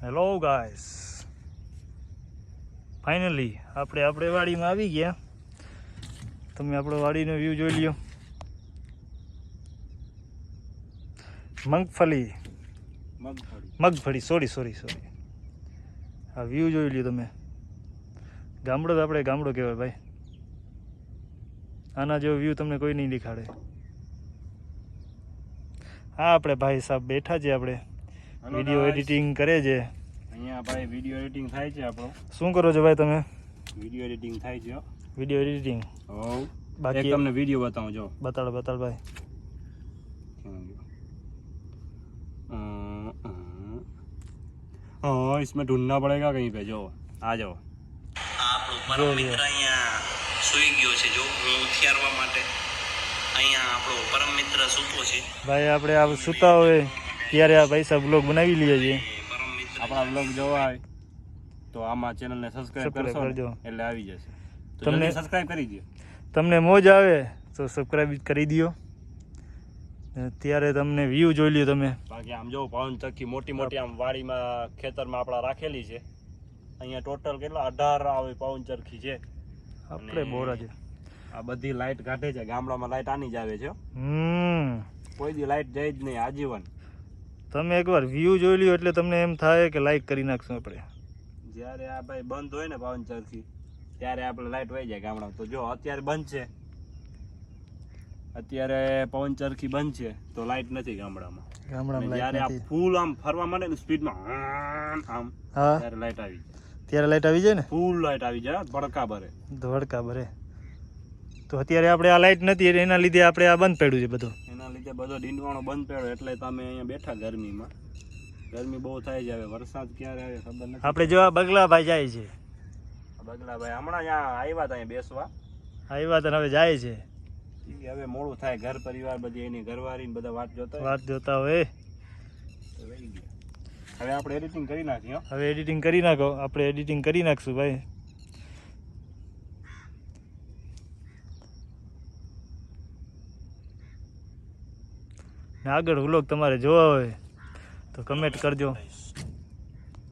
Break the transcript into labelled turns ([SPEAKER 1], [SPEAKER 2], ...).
[SPEAKER 1] Hello guys, finally આપણે વાડીમાં આવી ગયા. તમે આપણો વાડીનો વ્યૂ જોઈ લ્યો. મગફળી સોરી આ વ્યૂ જોઈ લ્યો તમે. ગામડો તો આપણે ગામડો કહેવાય ભાઈ. આના જેવો વ્યૂ તમને કોઈ નહીં દેખાડે. હા, આપણે ભાઈ સાહેબ બેઠા છે, આપણે વિડીયો એડિટિંગ કરે છે.
[SPEAKER 2] અહીંયા ભાઈ વિડીયો એડિટિંગ થાય છે આપણો.
[SPEAKER 1] શું કરો છો ભાઈ તમે?
[SPEAKER 2] વિડીયો એડિટિંગ થાય છે.
[SPEAKER 1] Video editing.
[SPEAKER 2] હોવ.
[SPEAKER 1] બાકી
[SPEAKER 2] એક તમને વિડીયો બતાવું જો.
[SPEAKER 1] બતાડ ભાઈ.
[SPEAKER 2] इसमें ढूंढना पड़ेगा कहीं पे. जो आ जाओ.
[SPEAKER 3] આપણો પરમ મિત્ર અહીંયા સૂઈ ગયો છે. જો હું ઉઠાડવા માટે અહીંયા આપણો પરમ મિત્ર સૂતો છે.
[SPEAKER 1] ભાઈ આપણે આ સૂતા હોય ત્યારે આ ભાઈ સાહેબ બ્લોગ બનાવી લઈએ છીએ.
[SPEAKER 3] પરમ મિત્ર
[SPEAKER 2] આપણા બ્લોગ જોવા હોય તો આમાં ચેનલને સબસ્ક્રાઇબ કરજો એટલે આવી જશે. તો
[SPEAKER 1] તમને
[SPEAKER 2] સબસ્ક્રાઇબ કરી દો.
[SPEAKER 1] તમને મોજ આવે તો સબસ્ક્રાઇબ કરી દો. ત્યારે તમને વ્યૂ જોઈ લ્યો તમે.
[SPEAKER 2] બાકી આમ જો પવન ચક્કી મોટી આમ વાડીમાં ખેતરમાં આપણા રાખેલી છે. અહીંયા ટોટલ કેટલા 18 આવે પવન ચરખી છે.
[SPEAKER 1] આપણે બોરા છે.
[SPEAKER 2] આ બધી લાઈટ કાઢે છે. ગામડામાં લાઈટ આની જ આવે છે. કોઈ દી લાઈટ જાય જ નહીં આજીવન.
[SPEAKER 1] તમે એકવાર વ્યૂ જોઈ લ્યો એટલે તમને એમ થાય કે લાઈક કરી નાખશું આપણે.
[SPEAKER 2] જ્યારે આ ભાઈ બંધ હોય ને પવન ચરખી ત્યારે આપણે લાઈટ વહી જાય ગામડામાં. તો જો અત્યારે બંધ છે, અત્યારે પવન ચરખી બંધ છે તો લાઈટ નથી ગામડામાં. જ્યારે આ ફૂલ આમ ફરવા માંડે ને સ્પીડમાં આમ ત્યારે લાઈટ આવી જાય.
[SPEAKER 1] ત્યારે લાઈટ આવી જાય ને,
[SPEAKER 2] ફૂલ લાઈટ આવી જાય,
[SPEAKER 1] ધડકા ભરે. તો અત્યારે આપણે આ લાઈટ નથી એટલે એના લીધે આપણે આ બંધ પડ્યું છે બધું.
[SPEAKER 2] એના લીધે બધો ડીંડવાણો બંધ પડ્યો એટલે તમે અહીંયા બેઠા ગરમીમાં. ગરમી બહુ થાય છે. હવે વરસાદ ક્યારે આવે ખબર નથી.
[SPEAKER 1] આપણે જો આ બગલાભાઈ જાય છે.
[SPEAKER 2] બગલાભાઈ હમણાં અહીંયા આવ્યા હતા બેસવા.
[SPEAKER 1] આવ્યા તો હવે જાય છે.
[SPEAKER 2] હવે મોડું થાય. ઘર પરિવાર બધી એની ઘરવાળી બધા વાટ
[SPEAKER 1] જોતા હોય.
[SPEAKER 2] હવે આપણે એડિટિંગ કરી નાખીએ.
[SPEAKER 1] હવે એડિટિંગ કરી નાખો. આપણે એડિટિંગ કરી નાખશું ભાઈ. આગળ વ્લોગ તમારે જોવા હોય તો કમેન્ટ કરજો.